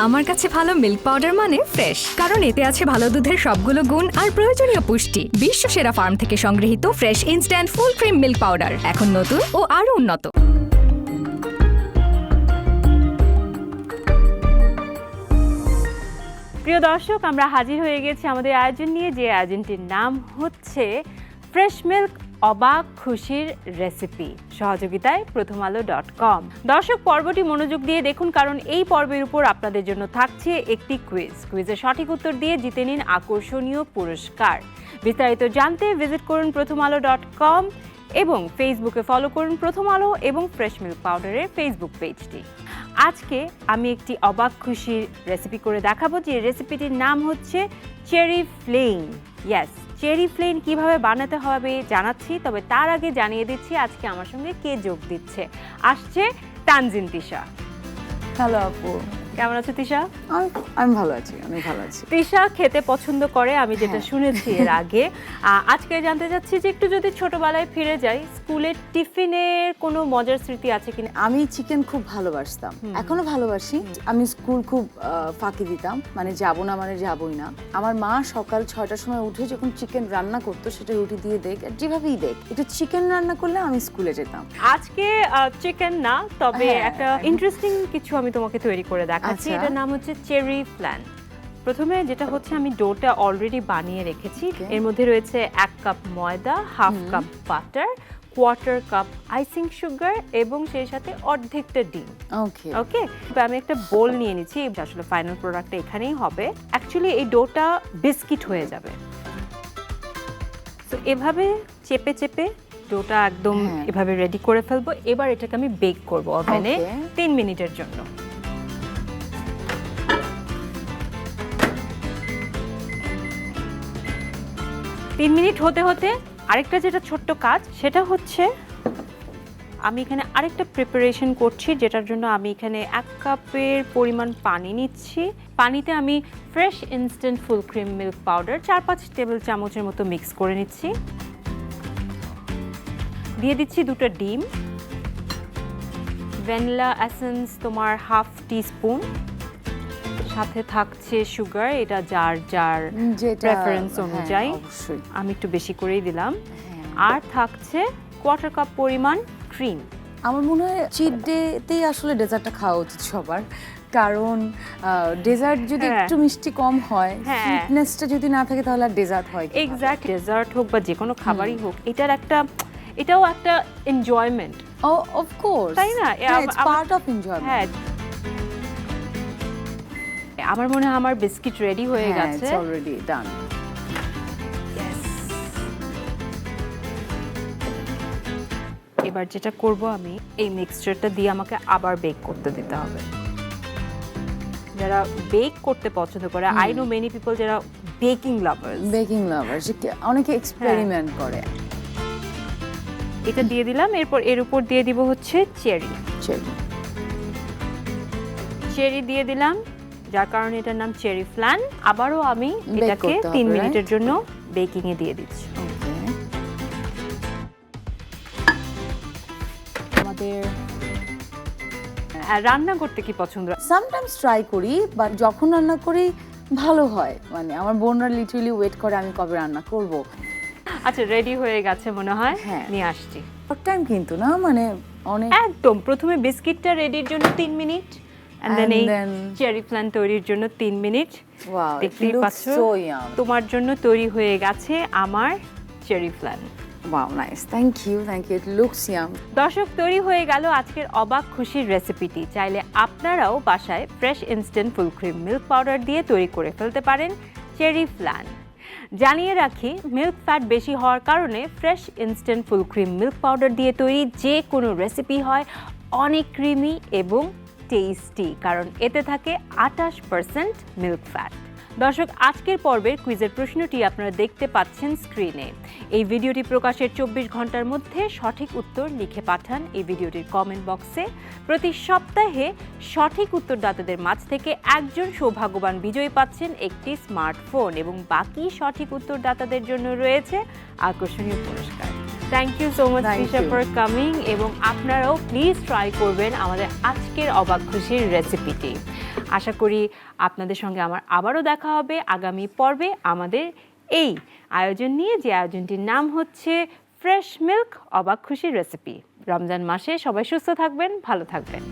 আমার কাছে ভালো মিল্ক পাউডার মানে ফ্রেশ, কারণ এতে আছে ভালো দুধের সবগুলো গুণ আর প্রয়োজনীয় পুষ্টি। বিশ্ব সেরা ফার্ম থেকে সংগৃহীত fresh instant full cream milk powder, এখন নতুন ও আরো উন্নত। প্রিয় দর্শক, আমরা হাজির হয়ে গেছি আমাদের আয়োজন নিয়ে, যে আয়োজনটির নাম হচ্ছে ফ্রেশ মিল্ক অবাক খুশির রেসিপি, সহযোগিতায় প্রথমআলো.com। দর্শক, পর্বটি মনোযোগ দিয়ে দেখুন, কারণ এই পর্বের উপর আপনাদের জন্য থাকছে একটি কুইজের সঠিক উত্তর দিয়ে জিতে নিন আকর্ষণীয় পুরস্কার। বিস্তারিত জানতে ভিজিট করুন প্রথমআলো.com এবং ফেসবুকে ফলো করুন প্রথম আলো এবং ফ্রেশ মিল্ক পাউডারের ফেসবুক পেজটি। আজকে আমি একটি অবাক খুশির রেসিপি করে দেখাবো, যে রেসিপিটির নাম হচ্ছে cherry Flynn. Yes, cherry Flynn কিভাবে বানাতে হবে জানাচ্ছি, তবে তার আগে জানিয়ে দিচ্ছি আজকে আমার সঙ্গে কে যোগ দিচ্ছে। আসছে তানজিন তিশা। হ্যালো আপু, কেমন আছো তিশা? আমি ভালো আছি, অনেক ভালো আছি। তিশা খেতে পছন্দ করে, আমি যেটা শুনেছি এর আগে। আজকে জানতে চাচ্ছি যে একটু যদি ছোটবেলায় ফিরে যাই, স্কুলের টিফিনের কোনো মজার স্মৃতি আছে কিনা? আমি চিকেন খুব ভালোবাসতাম, এখনো ভালোবাসি। আমি স্কুল খুব ফাঁকি দিতাম, মানে যাবো না মানে যাবোই না। আমার মা সকাল 6টার সময় উঠে যখন চিকেন রান্না করতো, সেটা রুটি দিয়ে দেখ, যেভাবেই দেখ, একটু চিকেন রান্না করলে আমি স্কুলে যেতাম। আজকে চিকেন না, তবে একটা ইন্টারেস্টিং কিছু আমি তোমাকে তৈরি করে দেখাচ্ছি। এটার নাম হচ্ছে চেরি ফ্ল্যান। প্রথমে যেটা হচ্ছে, আমি ডোটা অলরেডি বানিয়ে রেখেছি। এর মধ্যে রয়েছে 1 কাপ ময়দা, half cup butter, 1/4 cup icing sugar এবং সেই সাথে অর্ধেকটা ডিম। ওকে, আমি একটা বোল নিয়ে নিচ্ছি। আসলে ফাইনাল প্রোডাক্টটা এখানেই হবে। অ্যাকচুয়ালি এই ডোটা বিস্কিট হয়ে যাবে, তো এভাবে চেপে চেপে ডোটা একদম এভাবে রেডি করে ফেলবো। এবার এটাকে আমি বেক করব ওভেনে 3 মিনিটের জন্য। 3 মিনিট হতে হতে আরেকটা যেটা ছোট্ট কাজ, সেটা হচ্ছে আমি এখানে আরেকটা প্রিপারেশন করছি, যেটার জন্য আমি এখানে 1 কাপের পরিমাণ পানি নিচ্ছি। পানিতে আমি fresh instant full cream milk powder 4-5 table চামচের মতো মিক্স করে নিচ্ছি। দিয়ে দিচ্ছি 2টা ডিম, ভ্যানিলা এসেন্স তোমার 1/2 টিস্পুন, সাথে থাকছে সুগার, এটা যার যার প্রেফারেন্স অনুযায়ী। আমি একটু বেশি করেই দিলাম। আর থাকছে 1/4 কাপ পরিমাণ ক্রিম। আমার মনে হয় চিট ডেতেই আসলে ডেজার্টটা খাওয়া উচিত সবার, কারণ ডেজার্ট যদি একটু মিষ্টি কম হয়, সুইটনেসটা যদি না থাকে, তাহলে আর ডেজার্ট হয়। এক্স্যাক্ট, ডেজার্ট হোক বা যে কোনো খাবারই হোক, এটাও একটা এনজয়মেন্ট। অফ কোর্স, তাই না? It's part of enjoyment. আমার মনে হয় আমার বিস্কিট রেডি হয়ে গেছে। It's already done. এবার যেটা করব, আমি এই মিক্সচারটা দিয়ে আমাকে আবার বেক করতে দিতে হবে। যারা বেক করতে পছন্দ করে, আই নো মেনি পিপল যারা বেকিং লাভার্স, অনেকে এক্সপেরিমেন্ট করে। এটা দিয়ে দিলাম। এরপর এর উপর দিয়ে দিব হচ্ছে চেরি দিয়ে দিলাম, যার কারণে এটার নাম চেরি ফ্ল্যান। আবারও আমি এটাকে 3 মিনিটের জন্য বেকিং এ দিয়ে দিচ্ছি। আমাদের রান্না করতে কি পছন্দ? সামটাইমস ট্রাই করি, বাট যখন রান্না করি ভালো হয়, মানে আমার বোনরা লিটারালি ওয়েট করে আমি কবে রান্না করব। আচ্ছা, রেডি হয়ে গেছে মনে হয়, নিয়ে আসছি। টাইম কিন্তু না, মানে অনেক একদম প্রথমে বিস্কিটটা রেডির জন্য 3 মিনিট, and then এই চেরি ফ্ল্যান তৈরির জন্য 3 মিনিট। ওয়াও, দেখতেই পাচ্ছ তোমার জন্য তৈরি হয়ে গেছে আমার cherry flan. Wow, nice, thank you, it looks yum. দর্শক, তৈরি হয়ে গেল আজকের অবাক খুশির রেসিপিটি। চাইলে আপনারাও বাসায় fresh instant full cream milk powder দিয়ে তৈরি করে ফেলতে পারেন চেরি ফ্ল্যান। জানিয়ে রাখি, মিল্ক ফ্যাট বেশি হওয়ার কারণে fresh instant full cream milk powder দিয়ে তৈরি যে কোনো রেসিপি হয় অনেক ক্রিমি এবং টেস্টি, কারণ এতে থাকে 28% মিল্ক ফ্যাট। দর্শক, আজকের পর্বের কুইজের প্রশ্নটি আপনারা দেখতে পাচ্ছেন স্ক্রিনে। এই ভিডিওটি প্রকাশের 24 ঘন্টার মধ্যে সঠিক উত্তর লিখে পাঠান এই ভিডিওটির কমেন্ট বক্সে। প্রতি সপ্তাহে সঠিক উত্তরদাতাদের মাঝ থেকে একজন সৌভাগ্যবান বিজয়ী পাচ্ছেন একটি স্মার্টফোন, এবং বাকি সঠিক উত্তরদাতাদের জন্য রয়েছে আকর্ষণীয় পুরস্কার। Thank you so much Thank Tisha you. For coming, এবং আপনারাও প্লিজ ট্রাই করবেন আমাদের আজকের অবাক খুশির রেসিপিটি। আশা করি আপনাদের সঙ্গে আমার আবারও দেখা হবে আগামী পর্বে আমাদের এই আয়োজন নিয়ে, যে আয়োজনটির নাম হচ্ছে ফ্রেশ মিল্ক অবাক খুশির রেসিপি। রমজান মাসে সবাই সুস্থ থাকবেন, ভালো থাকবেন।